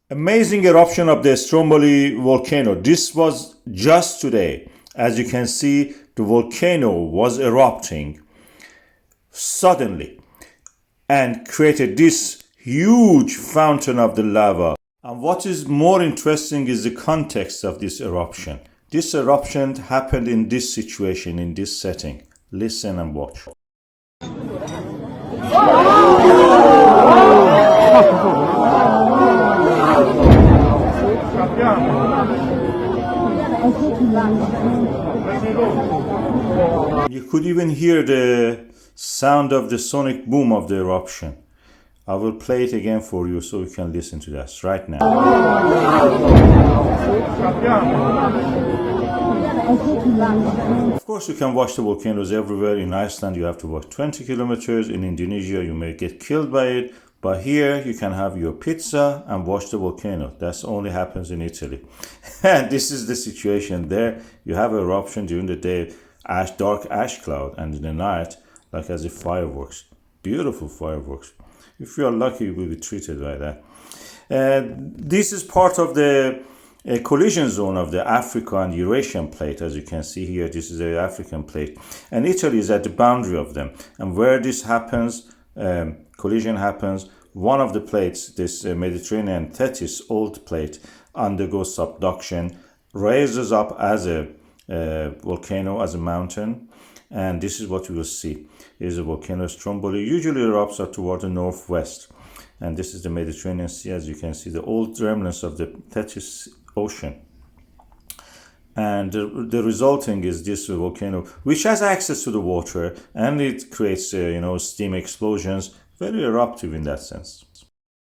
Amazing eruption of the Stromboli volcano. This was just today. As you can see, the volcano was erupting suddenly and created this huge fountain of the lava. And what is more interesting is the context of this eruption. This eruption happened in this situation, in this setting. Listen and watch. You could even hear the sound of the sonic boom of the eruption. I will play it again for you so you can listen to this right now. Of course, you can watch the volcanoes everywhere. In Iceland, you have to walk 20 kilometers. In Indonesia, you may get killed by it. But here, you can have your pizza and watch the volcano. That only happens in Italy. And this is the situation there. You have eruption during the day, dark ash cloud, and in the night, like as if fireworks. Beautiful fireworks. If you are lucky, you will be treated like that. This is part of the collision zone of the Africa and Eurasian plate. As you can see here, this is the African plate. And Italy is at the boundary of them. And where this happens, collision happens, one of the plates, this Mediterranean Tethys old plate, undergoes subduction, raises up as a volcano, as a mountain. And this is what you will see. Is a volcano Stromboli. Usually erupts are toward the northwest. And this is the Mediterranean Sea, as you can see, the old remnants of the Tethys Ocean. And the resulting is this volcano, which has access to the water, and it creates, steam explosions. Very eruptive in that sense.